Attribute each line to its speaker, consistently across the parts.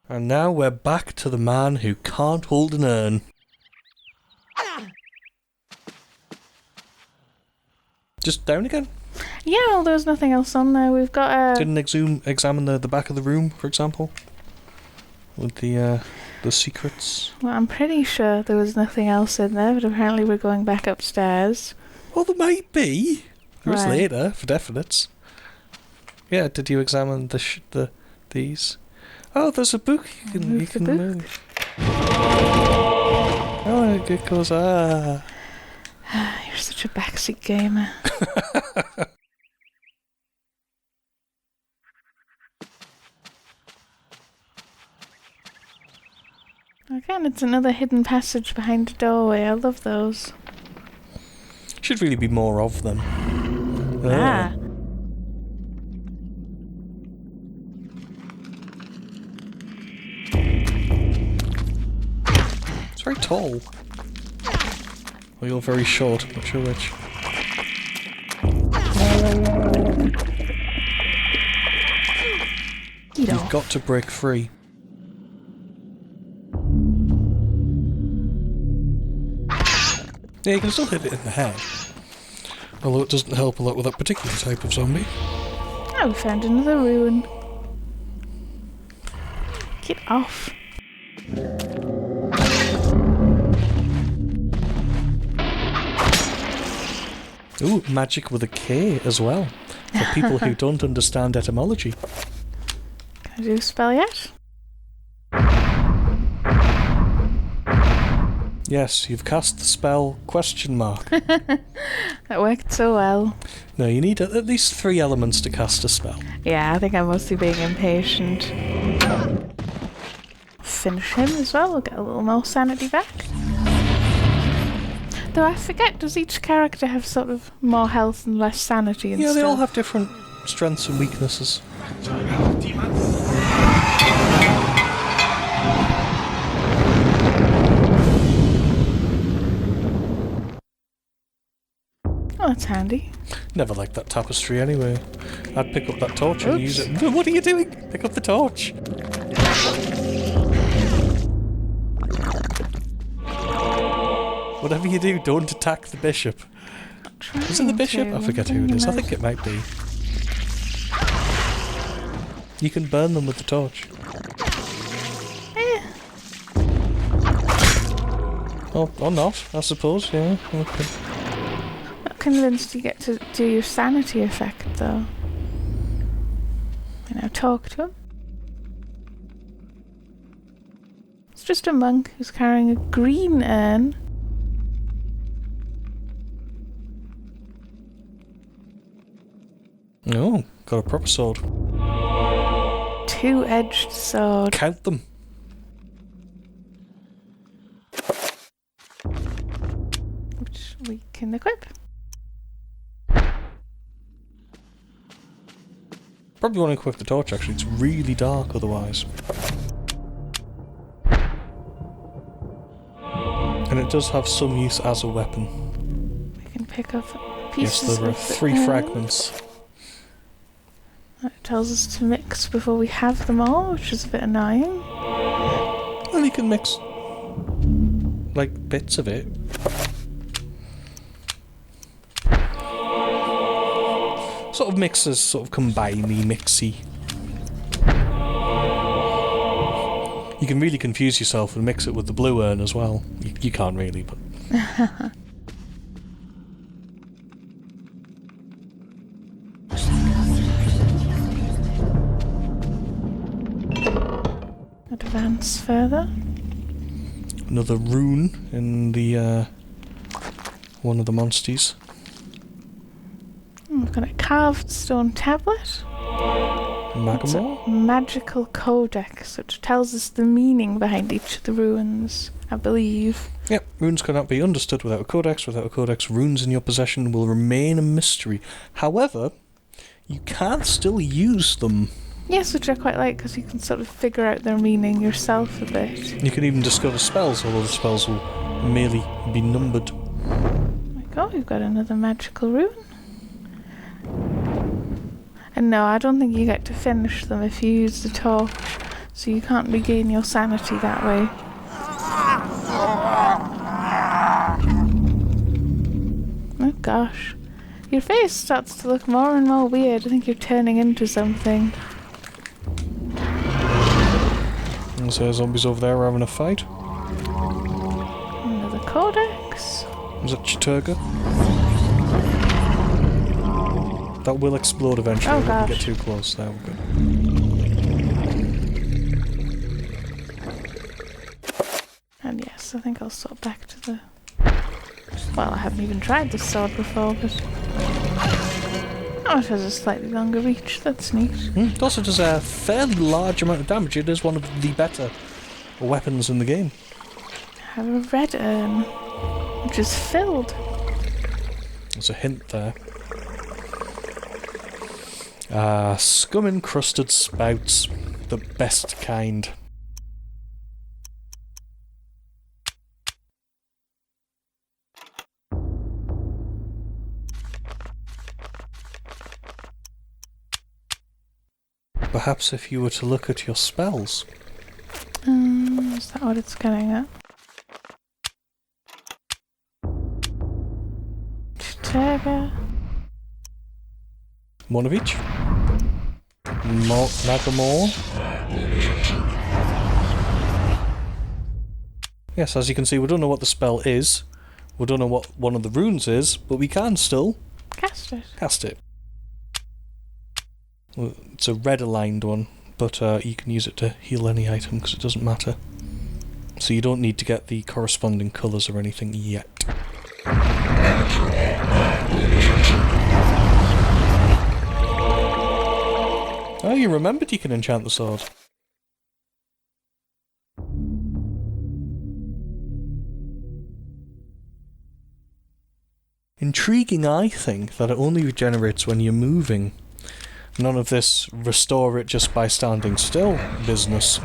Speaker 1: And now we're back to the man who can't hold an urn. Just down again?
Speaker 2: Yeah, well, there's nothing else on there. We've got a...
Speaker 1: Didn't examine the back of the room, for example? With the secrets?
Speaker 2: Well, I'm pretty sure there was nothing else in there, but apparently we're going back upstairs.
Speaker 1: Well, there might be. There is
Speaker 2: Right.
Speaker 1: later, for definites. Yeah, did you examine these? Oh, there's a book you can move. Oh, it goes,
Speaker 2: You're such a backseat gamer. Again, it's another hidden passage behind a doorway. I love those.
Speaker 1: Should really be more of them.
Speaker 2: Ah.
Speaker 1: It's very tall. Well, you're very short, I'm not sure which. You've got to break free. Yeah, you can still hit it in the head. Although it doesn't help a lot with that particular type of zombie.
Speaker 2: Oh, we found another ruin. Get off.
Speaker 1: Ooh, magic with a K as well. For people who don't understand etymology.
Speaker 2: Can I do a spell yet?
Speaker 1: Yes, you've cast the spell ?
Speaker 2: That worked so well.
Speaker 1: No, you need at least 3 elements to cast a spell.
Speaker 2: Yeah, I think I'm mostly being impatient. Finish him as well, we'll get a little more sanity back. Though I forget, does each character have sort of more health and less sanity and
Speaker 1: Yeah,
Speaker 2: stuff?
Speaker 1: they all have different strengths and weaknesses.
Speaker 2: Oh, that's handy.
Speaker 1: Never liked that tapestry anyway. I'd pick up that torch and use it. What are you doing? Pick up the torch. Whatever you do, don't attack the bishop. Is it the bishop? I forget who it is. I think it might be. You can burn them with the torch. Or not, I suppose, yeah. Okay.
Speaker 2: Not convinced you get to do your sanity effect, though. You know, talk to him. It's just a monk who's carrying a green urn.
Speaker 1: Oh, got a proper sword.
Speaker 2: Two-edged sword.
Speaker 1: Count them.
Speaker 2: Which we can equip.
Speaker 1: Probably want to equip the torch, actually. It's really dark otherwise. And it does have some use as a weapon.
Speaker 2: We can pick up pieces.
Speaker 1: Yes, there are
Speaker 2: of the
Speaker 1: 3
Speaker 2: urn.
Speaker 1: fragments.
Speaker 2: That tells us to mix before we have them all, which is a bit annoying.
Speaker 1: Well, you can mix, like, bits of it. Sort of mixes, sort of combiney, mixy. You can really confuse yourself and mix it with the blue urn as well. You can't really, but...
Speaker 2: Advance further.
Speaker 1: Another rune in the, one of the monsters.
Speaker 2: We've got a carved stone tablet. It's
Speaker 1: Magamore?
Speaker 2: a magical codex, which tells us the meaning behind each of the runes, I believe.
Speaker 1: Yep, runes cannot be understood without a codex. Without a codex, runes in your possession will remain a mystery. However, you can still use them.
Speaker 2: Yes, which I quite like, because you can sort of figure out their meaning yourself a bit.
Speaker 1: You can even discover spells, although the spells will merely be numbered.
Speaker 2: Oh my god, we've got another magical rune. And no, I don't think you get to finish them if you use the torch. So you can't regain your sanity that way. Oh gosh. Your face starts to look more and more weird. I think you're turning into something.
Speaker 1: And so zombies over there are having a fight.
Speaker 2: Another codex.
Speaker 1: Is that Chiturga? That will explode eventually.
Speaker 2: Oh,
Speaker 1: Don't
Speaker 2: gosh.
Speaker 1: get too close. There we go.
Speaker 2: And yes, I think I'll swap back to the... Well, I haven't even tried this sword before, but... Oh, it has a slightly longer reach. That's neat.
Speaker 1: It also does a fairly large amount of damage. It is one of the better weapons in the game.
Speaker 2: I have a red urn, which is filled.
Speaker 1: There's a hint there. Scum-encrusted spouts. The best kind. Perhaps if you were to look at your spells.
Speaker 2: Is that what it's getting at? Chiturga.
Speaker 1: One of each. Nagamore. Yes, as you can see, we don't know what the spell is. We don't know what one of the runes is, but we can still
Speaker 2: Cast it.
Speaker 1: cast it. Well, it's a red aligned one, but you can use it to heal any item because it doesn't matter. So you don't need to get the corresponding colours or anything yet. Oh, you remembered you can enchant the sword. Intriguing, I think, that it only regenerates when you're moving. None of this restore it just by standing still business.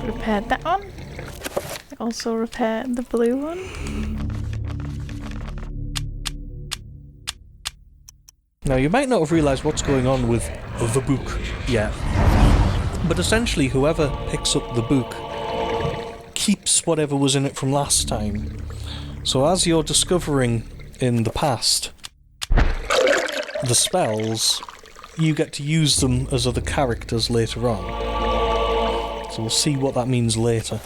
Speaker 2: Repaired that one. Also repaired the blue one.
Speaker 1: Now, you might not have realised what's going on with the book yet, but essentially whoever picks up the book keeps whatever was in it from last time. So as you're discovering in the past the spells, you get to use them as other characters later on. So we'll see what that means later.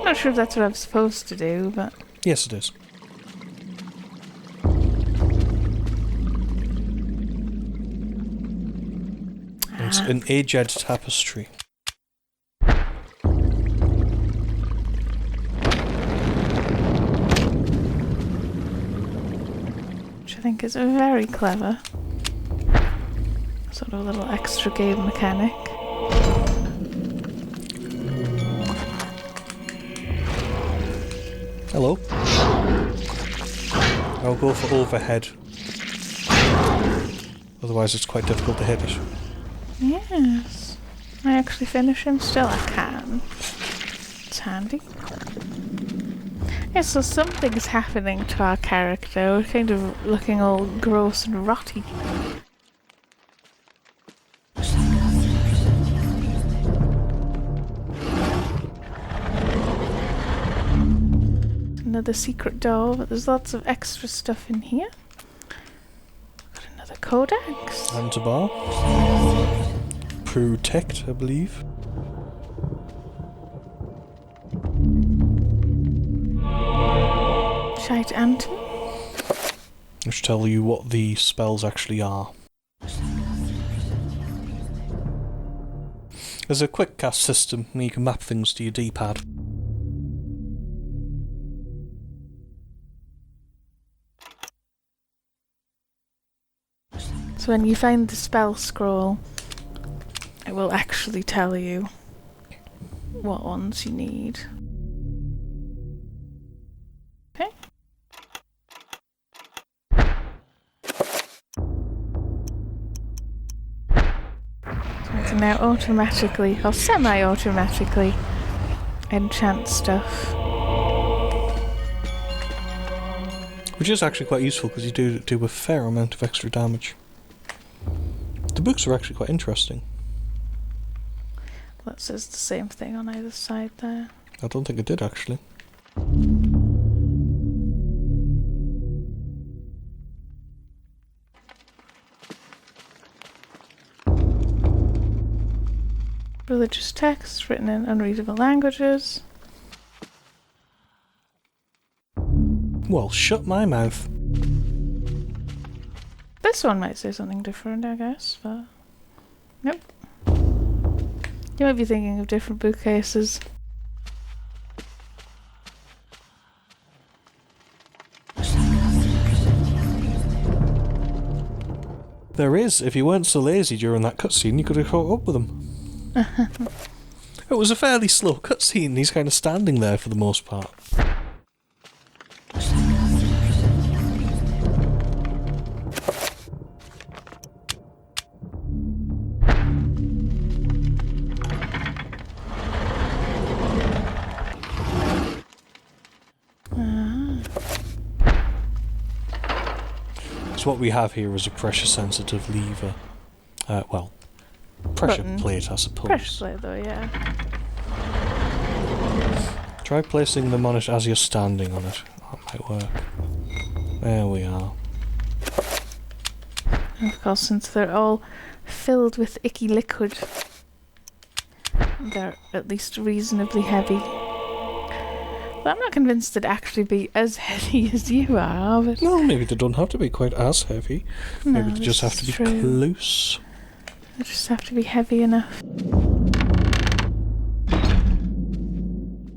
Speaker 2: Not sure if that's what I'm supposed to do, but...
Speaker 1: Yes, it is. It's an aged tapestry.
Speaker 2: Which I think is very clever. Sort of a little extra game mechanic.
Speaker 1: Hello. I'll go for overhead. Otherwise it's quite difficult to hit it.
Speaker 2: Yes. I actually finish him still. I can. It's handy. Yeah, so something's happening to our character. We're kind of looking all gross and rotty. Another secret door, but there's lots of extra stuff in here. Got another codex.
Speaker 1: Antibar. Protect, I believe.
Speaker 2: Shite Anton.
Speaker 1: Which tell you what the spells actually are. There's a quick cast system where you can map things to your D-pad.
Speaker 2: So when you find the spell scroll, it will actually tell you what ones you need. Okay. So I can now automatically, or semi-automatically, enchant stuff.
Speaker 1: Which is actually quite useful because you do a fair amount of extra damage. The books are actually quite interesting.
Speaker 2: That says the same thing on either side there.
Speaker 1: I don't think it did, actually.
Speaker 2: Religious texts written in unreadable languages.
Speaker 1: Well, shut my mouth.
Speaker 2: This one might say something different, I guess, but... Nope. You might be thinking of different bookcases.
Speaker 1: There is. If you weren't so lazy during that cutscene, you could have caught up with them. It was a fairly slow cutscene. He's kind of standing there for the most part. So what we have here is a pressure-sensitive lever. Well, pressure
Speaker 2: Button.
Speaker 1: plate, I suppose.
Speaker 2: Pressure plate, though, yeah.
Speaker 1: Try placing them on it as you're standing on it. That might work. There we are.
Speaker 2: And of course, since they're all filled with icky liquid, they're at least reasonably heavy. But I'm not convinced they'd actually be as heavy as you are, but...
Speaker 1: No, maybe they don't have to be quite as heavy.
Speaker 2: No,
Speaker 1: Maybe they just have to be
Speaker 2: true.
Speaker 1: close.
Speaker 2: They just have to be heavy enough.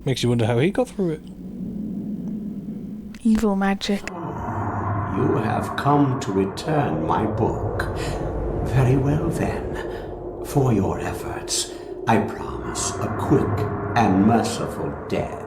Speaker 1: Makes you wonder how he got through it.
Speaker 2: Evil magic.
Speaker 3: You have come to return my book. Very well then. For your efforts, I promise a quick and merciful death.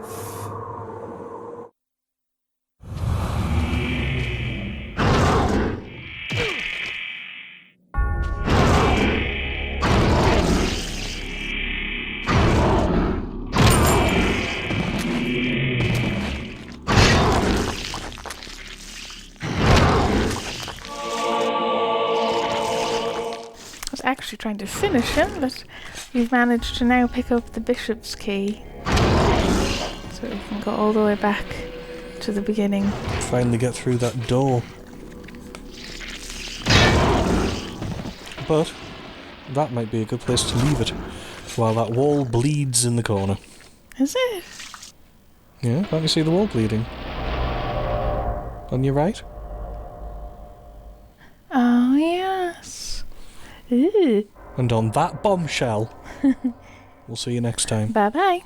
Speaker 2: Actually trying to finish him, but we've managed to now pick up the bishop's key. So we can go all the way back to the beginning.
Speaker 1: Finally get through that door. But that might be a good place to leave it while that wall bleeds in the corner.
Speaker 2: Is it?
Speaker 1: Yeah, can't you see the wall bleeding? On your right?
Speaker 2: Oh, yes. Ooh.
Speaker 1: And on that bombshell, we'll see you next time.
Speaker 2: Bye-bye.